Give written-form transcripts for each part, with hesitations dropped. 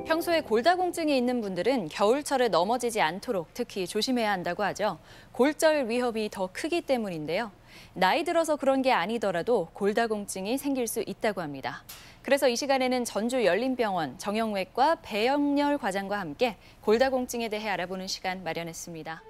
평소에 골다공증이 있는 분들은 겨울철에 넘어지지 않도록 특히 조심해야 한다고 하죠. 골절 위험이 더 크기 때문인데요. 나이 들어서 그런 게 아니더라도 골다공증이 생길 수 있다고 합니다. 그래서 이 시간에는 전주 열린병원 정형외과 배영렬 과장과 함께 골다공증에 대해 알아보는 시간 마련했습니다.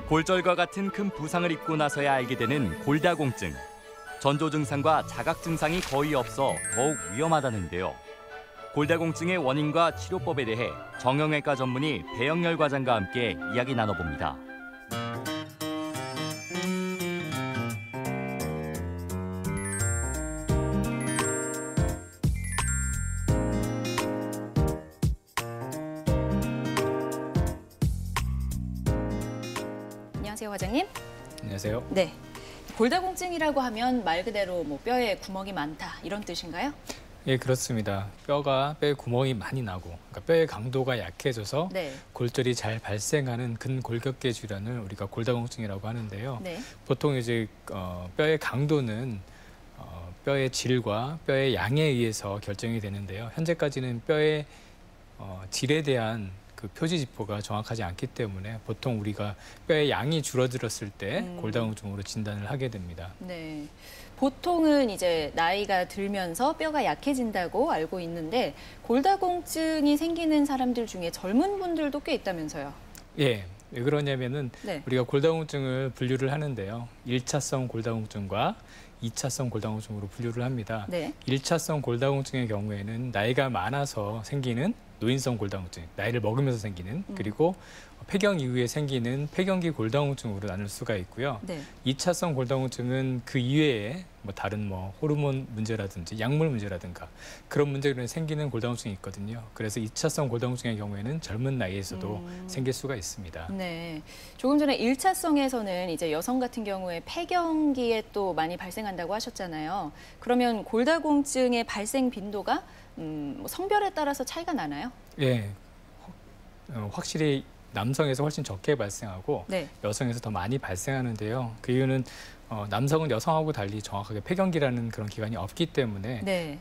골절과 같은 큰 부상을 입고 나서야 알게 되는 골다공증. 전조 증상과 자각 증상이 거의 없어 더욱 위험하다는데요. 골다공증의 원인과 치료법에 대해 정형외과 전문의 배영렬 과장과 함께 이야기 나눠봅니다. 안녕하세요, 과장님. 안녕하세요. 네, 골다공증이라고 하면 말 그대로 뼈에 구멍이 많다 이런 뜻인가요? 예, 그렇습니다. 뼈에 구멍이 많이 나고, 그러니까 뼈의 강도가 약해져서 네. 골절이 잘 발생하는 근골격계 질환을 우리가 골다공증이라고 하는데요. 네. 보통 이제 뼈의 강도는 뼈의 질과 뼈의 양에 의해서 결정이 되는데요. 현재까지는 뼈의 질에 대한 그 표지 지표가 정확하지 않기 때문에 보통 우리가 뼈의 양이 줄어들었을 때 골다공증으로 진단을 하게 됩니다. 네. 보통은 이제 나이가 들면서 뼈가 약해진다고 알고 있는데 골다공증이 생기는 사람들 중에 젊은 분들도 꽤 있다면서요? 예. 왜 그러냐면은 네. 우리가 골다공증을 분류를 하는데요. 1차성 골다공증과 2차성 골다공증으로 분류를 합니다. 네. 1차성 골다공증의 경우에는 나이가 많아서 생기는 노인성 골다공증, 나이를 먹으면서 생기는, 그리고 폐경 이후에 생기는 폐경기 골다공증으로 나눌 수가 있고요. 네. 2차성 골다공증은 그 이외에 다른 호르몬 문제라든지 약물 문제라든가 그런 문제로 생기는 골다공증이 있거든요. 그래서 2차성 골다공증의 경우에는 젊은 나이에서도 생길 수가 있습니다. 네. 조금 전에 1차성에서는 이제 여성 같은 경우에 폐경기에 또 많이 발생한다고 하셨잖아요. 그러면 골다공증의 발생 빈도가 성별에 따라서 차이가 나나요? 예. 확실히 남성에서 훨씬 적게 발생하고 네. 여성에서 더 많이 발생하는데요. 그 이유는 남성은 여성하고 달리 정확하게 폐경기라는 그런 기관이 없기 때문에 네.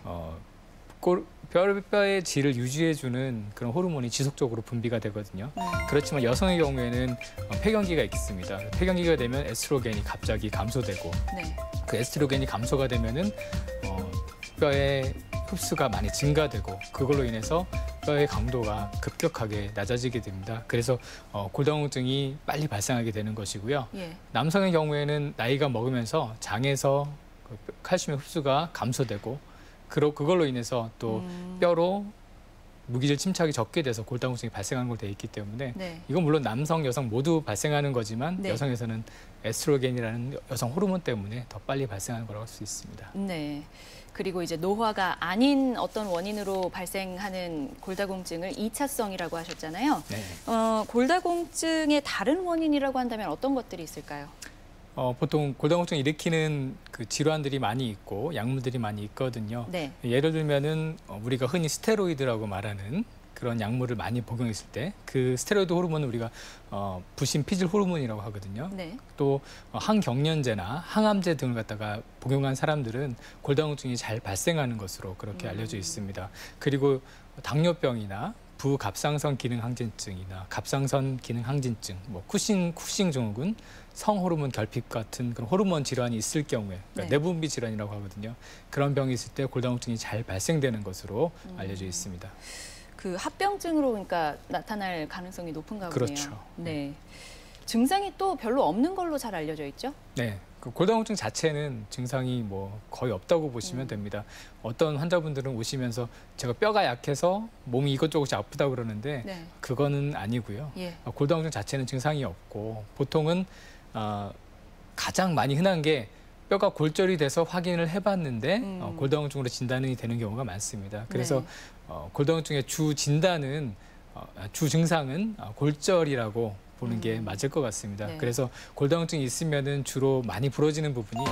뼈의 질을 유지해주는 그런 호르몬이 지속적으로 분비가 되거든요. 그렇지만 여성의 경우에는 폐경기가 있습니다. 폐경기가 되면 에스트로겐이 갑자기 감소되고 네. 그 에스트로겐이 감소가 되면은 뼈의 흡수가 많이 증가되고 그걸로 인해서 뼈의 강도가 급격하게 낮아지게 됩니다. 그래서 골다공증이 빨리 발생하게 되는 것이고요. 예. 남성의 경우에는 나이가 먹으면서 장에서 칼슘의 흡수가 감소되고 그걸로 인해서 또 뼈로 무기질 침착이 적게 돼서 골다공증이 발생하는 걸로 되어 있기 때문에 네. 이건 물론 남성, 여성 모두 발생하는 거지만 네. 여성에서는 에스트로겐이라는 여성 호르몬 때문에 더 빨리 발생하는 거라고 할 수 있습니다. 네. 그리고 이제 노화가 아닌 어떤 원인으로 발생하는 골다공증을 2차성이라고 하셨잖아요. 네. 골다공증의 다른 원인이라고 한다면 어떤 것들이 있을까요? 보통 골다공증 일으키는 그 질환들이 많이 있고 약물들이 많이 있거든요. 네. 예를 들면은 우리가 흔히 스테로이드라고 말하는 그런 약물을 많이 복용했을 때 그 스테로이드 호르몬은 우리가 부신 피질 호르몬이라고 하거든요. 네. 또 항경련제나 항암제 등을 갖다가 복용한 사람들은 골다공증이 잘 발생하는 것으로 그렇게 알려져 있습니다. 그리고 당뇨병이나 부갑상선 기능 항진증이나 갑상선 기능 항진증, 쿠싱 증후군, 성호르몬 결핍 같은 그런 호르몬 질환이 있을 경우에 그러니까 네. 내분비 질환이라고 하거든요. 그런 병이 있을 때 골다공증이 잘 발생되는 것으로 알려져 있습니다. 그 합병증으로 그러니까 나타날 가능성이 높은가 보네요. 그렇죠. 네. 증상이 또 별로 없는 걸로 잘 알려져 있죠? 네. 그 골다공증 자체는 증상이 거의 없다고 보시면 됩니다. 어떤 환자분들은 오시면서 제가 뼈가 약해서 몸이 이것저것 아프다고 그러는데 네. 그거는 아니고요. 예. 골다공증 자체는 증상이 없고 보통은 가장 많이 흔한 게 뼈가 골절이 돼서 확인을 해봤는데 골다공증으로 진단이 되는 경우가 많습니다. 그래서 네. 골다공증의 주 진단은 주 증상은 골절이라고 보는 게 맞을 것 같습니다. 네. 그래서 골다공증이 있으면은 주로 많이 부러지는 부분이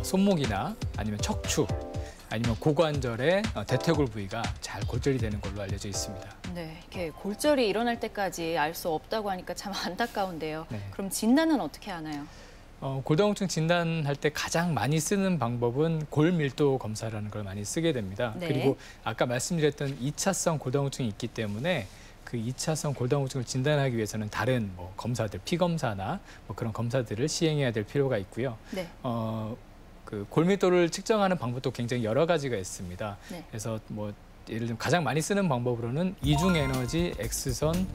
손목이나 아니면 척추 아니면 고관절의 대퇴골 부위가 잘 골절이 되는 걸로 알려져 있습니다. 네, 이렇게 골절이 일어날 때까지 알 수 없다고 하니까 참 안타까운데요. 네. 그럼 진단은 어떻게 하나요? 골다공증 진단할 때 가장 많이 쓰는 방법은 골밀도 검사라는 걸 많이 쓰게 됩니다. 네. 그리고 아까 말씀드렸던 2차성 골다공증이 있기 때문에 그 2차성 골다공증을 진단하기 위해서는 다른 뭐 검사들, 피검사나 뭐 그런 검사들을 시행해야 될 필요가 있고요. 네. 그 골밀도를 측정하는 방법도 굉장히 여러 가지가 있습니다. 네. 그래서 뭐 예를 들면 가장 많이 쓰는 방법으로는 이중 에너지 X선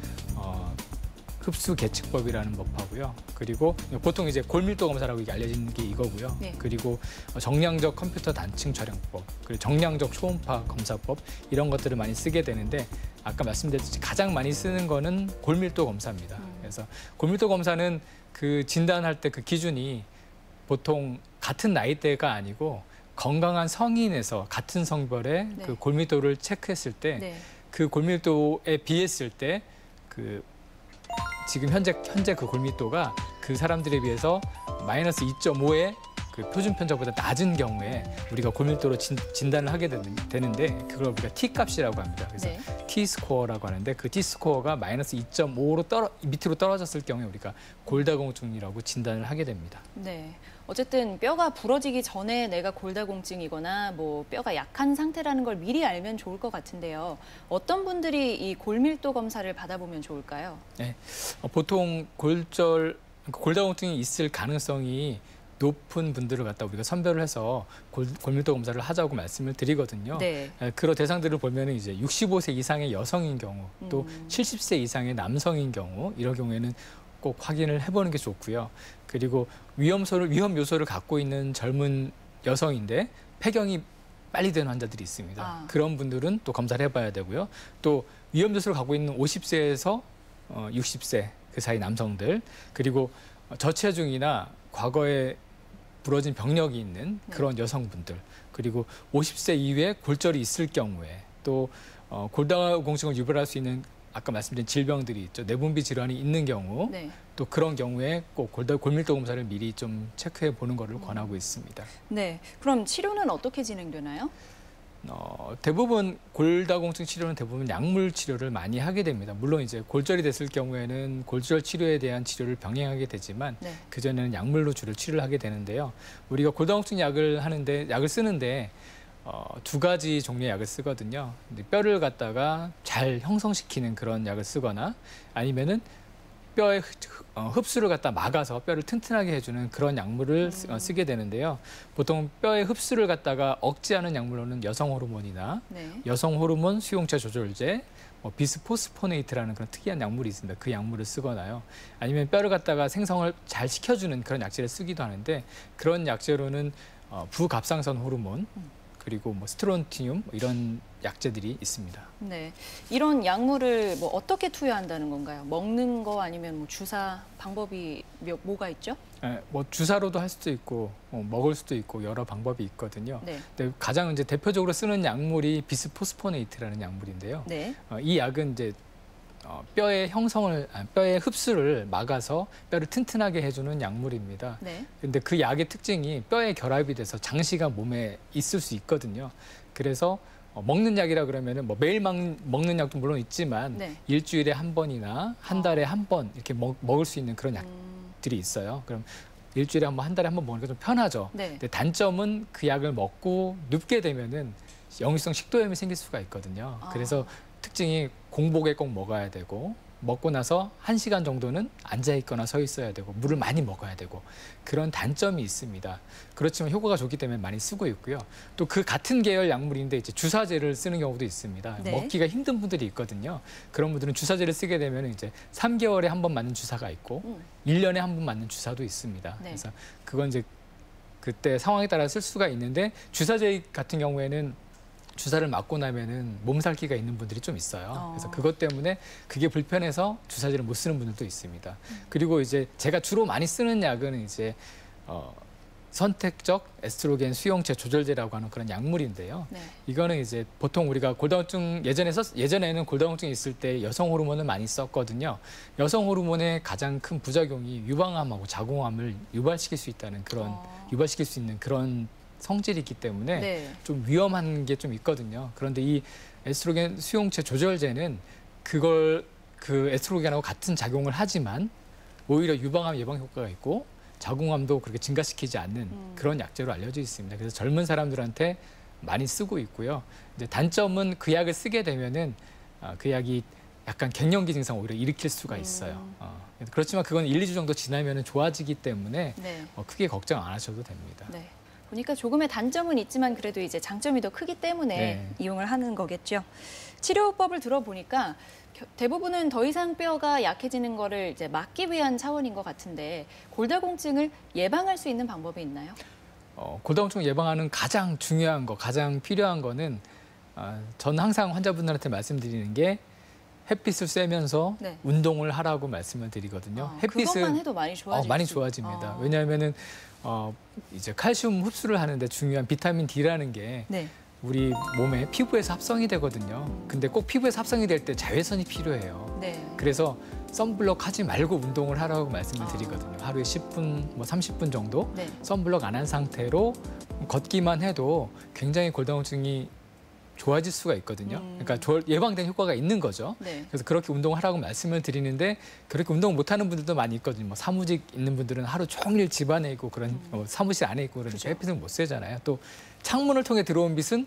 흡수 계측법이라는 법하고요. 그리고 보통 이제 골밀도 검사라고 이게 알려진 게 이거고요. 네. 그리고 정량적 컴퓨터 단층 촬영법, 그리고 정량적 초음파 검사법 이런 것들을 많이 쓰게 되는데 아까 말씀드렸듯이 가장 많이 쓰는 거는 골밀도 검사입니다. 그래서 골밀도 검사는 그 진단할 때 그 기준이 보통 같은 나이대가 아니고 건강한 성인에서 같은 성별의 네. 그 골밀도를 체크했을 때 네. 그 골밀도에 비했을 때 그 지금 현재 그 골밀도가 그 사람들에 비해서 마이너스 2.5의 그 표준 편차보다 낮은 경우에 우리가 골밀도로 진단을 하게 되는데 그걸 우리가 T값이라고 합니다. 그래서 네. T스코어라고 하는데 그 T스코어가 마이너스 2.5로 밑으로 떨어졌을 경우에 우리가 골다공증이라고 진단을 하게 됩니다. 네. 어쨌든 뼈가 부러지기 전에 내가 골다공증이거나 뭐 뼈가 약한 상태라는 걸 미리 알면 좋을 것 같은데요. 어떤 분들이 이 골밀도 검사를 받아보면 좋을까요? 네. 보통 골다공증이 있을 가능성이 높은 분들을 갖다 우리가 선별을 해서 골밀도 검사를 하자고 말씀을 드리거든요. 네. 그런 대상들을 보면 이제 65세 이상의 여성인 경우, 또 70세 이상의 남성인 경우, 이런 경우에는 꼭 확인을 해보는 게 좋고요. 그리고 위험 요소를 갖고 있는 젊은 여성인데 폐경이 빨리 된 환자들이 있습니다. 그런 분들은 또 검사를 해봐야 되고요. 또 위험 요소를 갖고 있는 50세에서 60세 그 사이 남성들, 그리고 저체중이나 과거에 부러진 병력이 있는 그런 여성분들, 그리고 50세 이후에 골절이 있을 경우에 또 골다공증을 유발할 수 있는 아까 말씀드린 질병들이 있죠. 내분비 질환이 있는 경우, 네. 또 그런 경우에 꼭 골밀도 검사를 미리 좀 체크해 보는 것을 권하고 있습니다. 네. 그럼 치료는 어떻게 진행되나요? 대부분 골다공증 치료는 대부분 약물 치료를 많이 하게 됩니다. 물론 이제 골절이 됐을 경우에는 골절 치료에 대한 치료를 병행하게 되지만 네. 그전에는 약물로 주로 치료를 하게 되는데요. 우리가 골다공증 약을 쓰는데 두 가지 종류의 약을 쓰거든요. 뼈를 갖다가 잘 형성시키는 그런 약을 쓰거나 아니면은 뼈의 흡수를 갖다 막아서 뼈를 튼튼하게 해주는 그런 약물을 쓰게 되는데요. 보통 뼈의 흡수를 갖다가 억제하는 약물로는 여성 호르몬이나 네. 여성 호르몬 수용체 조절제, 비스포스포네이트라는 그런 특이한 약물이 있습니다. 그 약물을 쓰거나요. 아니면 뼈를 갖다가 생성을 잘 시켜주는 그런 약제를 쓰기도 하는데 그런 약제로는 부갑상선 호르몬, 그리고 뭐 스트론티늄 이런 약제들이 있습니다. 네. 이런 약물을 뭐 어떻게 투여한다는 건가요? 먹는 거 아니면 뭐 주사 방법이 뭐가 있죠? 뭐 주사로도 할 수도 있고 먹을 수도 있고 여러 방법이 있거든요. 네. 근데 가장 이제 대표적으로 쓰는 약물이 비스포스포네이트라는 약물인데요. 네. 이 약은 이제 뼈의 흡수를 막아서 뼈를 튼튼하게 해주는 약물입니다. 네. 근데 그 약의 특징이 뼈에 결합이 돼서 장시간 몸에 있을 수 있거든요. 그래서 먹는 약이라 그러면은 뭐 매일 먹는 약도 물론 있지만 네. 일주일에 한 번이나 한 달에 한 번 이렇게 먹을 수 있는 그런 약들이 있어요. 그럼 일주일에 한 번, 한 달에 한 번 먹으니까 좀 편하죠. 네. 근데 단점은 그 약을 먹고 눕게 되면은 역류성 식도염이 생길 수가 있거든요. 그래서 특징이 공복에 꼭 먹어야 되고 먹고 나서 1시간 정도는 앉아 있거나 서 있어야 되고 물을 많이 먹어야 되고 그런 단점이 있습니다. 그렇지만 효과가 좋기 때문에 많이 쓰고 있고요. 또 그 같은 계열 약물인데 이제 주사제를 쓰는 경우도 있습니다. 네. 먹기가 힘든 분들이 있거든요. 그런 분들은 주사제를 쓰게 되면 이제 3개월에 한 번 맞는 주사가 있고 1년에 한 번 맞는 주사도 있습니다. 네. 그래서 그건 이제 그때 상황에 따라 쓸 수가 있는데 주사제 같은 경우에는 주사를 맞고 나면은 몸살기가 있는 분들이 좀 있어요. 그래서 그것 때문에 그게 불편해서 주사제를 못 쓰는 분들도 있습니다. 그리고 이제 제가 주로 많이 쓰는 약은 이제 선택적 에스트로겐 수용체 조절제라고 하는 그런 약물인데요. 네. 이거는 이제 보통 우리가 골다공증 예전에는 골다공증이 있을 때 여성 호르몬을 많이 썼거든요. 여성 호르몬의 가장 큰 부작용이 유방암하고 자궁암을 유발시킬 수 있다는 그런 유발시킬 수 있는 그런 성질이 있기 때문에 네. 좀 위험한 게 좀 있거든요. 그런데 이 에스트로겐 수용체 조절제는 그 에스트로겐하고 같은 작용을 하지만 오히려 유방암 예방 효과가 있고 자궁암도 그렇게 증가시키지 않는 그런 약제로 알려져 있습니다. 그래서 젊은 사람들한테 많이 쓰고 있고요. 이제 단점은 그 약을 쓰게 되면은 그 약이 약간 갱년기 증상 오히려 일으킬 수가 있어요. 그렇지만 그건 1, 2주 정도 지나면 좋아지기 때문에 네. 크게 걱정 안 하셔도 됩니다. 네. 보니까 조금의 단점은 있지만 그래도 이제 장점이 더 크기 때문에 네. 이용을 하는 거겠죠. 치료법을 들어보니까 대부분은 더 이상 뼈가 약해지는 거를 이제 막기 위한 차원인 것 같은데 골다공증을 예방할 수 있는 방법이 있나요? 골다공증 예방하는 가장 중요한 거, 가장 필요한 거는 저는 항상 환자분들한테 말씀드리는 게 햇빛을 쐬면서 네. 운동을 하라고 말씀을 드리거든요. 그것만 해도 많이 좋아지죠. 많이 좋아집니다. 왜냐하면은 이제 칼슘 흡수를 하는데 중요한 비타민 D라는 게 네. 우리 몸에 피부에서 합성이 되거든요. 근데 꼭 피부에서 합성이 될 때 자외선이 필요해요. 네. 그래서 선블럭 하지 말고 운동을 하라고 말씀을 드리거든요. 하루에 10분, 뭐 30분 정도 네. 선블럭 안 한 상태로 걷기만 해도 굉장히 골다공증이 좋아질 수가 있거든요. 그러니까 예방된 효과가 있는 거죠. 네. 그래서 그렇게 운동을 하라고 말씀을 드리는데 그렇게 운동 못하는 분들도 많이 있거든요. 뭐 사무직 있는 분들은 하루 종일 집 안에 있고 그런 사무실 안에 있고 그러니까 햇빛을 못 쐬잖아요. 또 창문을 통해 들어온 빛은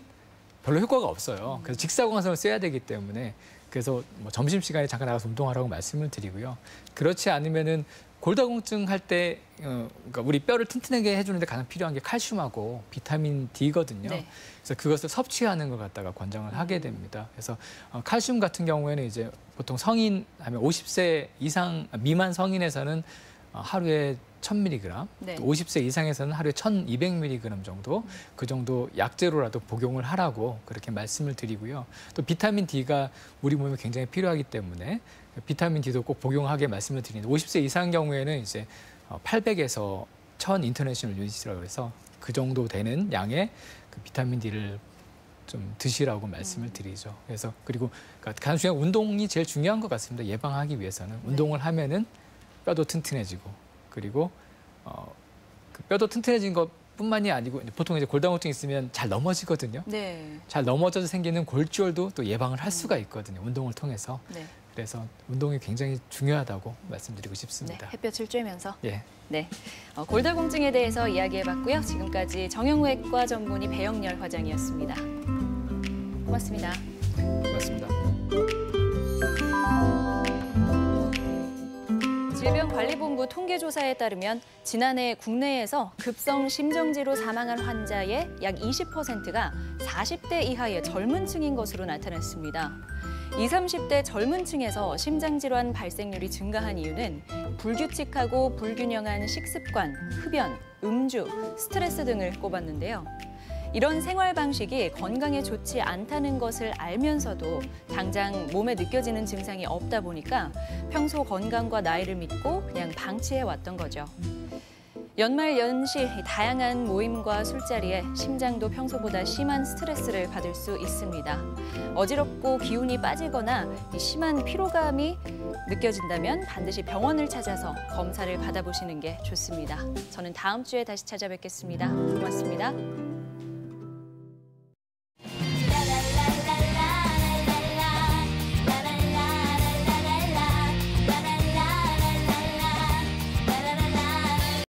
별로 효과가 없어요. 그래서 직사광선을 쐬야 되기 때문에 그래서 뭐 점심시간에 잠깐 나가서 운동하라고 말씀을 드리고요. 그렇지 않으면은 골다공증 할 때 그러니까 우리 뼈를 튼튼하게 해주는데 가장 필요한 게 칼슘하고 비타민 D거든요. 네. 그래서 그것을 섭취하는 걸 갖다가 권장을 하게 됩니다. 그래서 칼슘 같은 경우에는 이제 보통 성인 하면 50세 이상 미만 성인에서는 하루에 1000mg, 네. 또 50세 이상에서는 하루에 1200mg 정도 그 정도 약제로라도 복용을 하라고 그렇게 말씀을 드리고요. 또 비타민 D가 우리 몸에 굉장히 필요하기 때문에 비타민 D도 꼭 복용하게 말씀을 드리는데 50세 이상 경우에는 이제 800에서 1000 인터내셔널 유닛이라고 해서 그 정도 되는 양의 그 비타민 D를 좀 드시라고 말씀을 드리죠. 그래서 그리고 가장 중요한 운동이 제일 중요한 것 같습니다. 예방하기 위해서는 운동을 하면은 뼈도 튼튼해지고 그리고 그 뼈도 튼튼해진 것뿐만이 아니고 보통 이제 골다공증 있으면 잘 넘어지거든요. 네. 잘 넘어져서 생기는 골절도 또 예방을 할 수가 있거든요. 운동을 통해서. 네. 그래서 운동이 굉장히 중요하다고 말씀드리고 네. 싶습니다. 햇볕을 쬐면서. 예. 네. 골다공증에 대해서 이야기해봤고요. 지금까지 정형외과 전문의 배영렬 과장이었습니다. 고맙습니다. 고맙습니다. 질병관리본부 통계조사에 따르면 지난해 국내에서 급성 심정지로 사망한 환자의 약 20%가 40대 이하의 젊은 층인 것으로 나타났습니다. 20, 30대 젊은 층에서 심장질환 발생률이 증가한 이유는 불규칙하고 불균형한 식습관, 흡연, 음주, 스트레스 등을 꼽았는데요. 이런 생활 방식이 건강에 좋지 않다는 것을 알면서도 당장 몸에 느껴지는 증상이 없다 보니까 평소 건강과 나이를 믿고 그냥 방치해 왔던 거죠. 연말 연시 다양한 모임과 술자리에 심장도 평소보다 심한 스트레스를 받을 수 있습니다. 어지럽고 기운이 빠지거나 심한 피로감이 느껴진다면 반드시 병원을 찾아서 검사를 받아보시는 게 좋습니다. 저는 다음 주에 다시 찾아뵙겠습니다. 고맙습니다.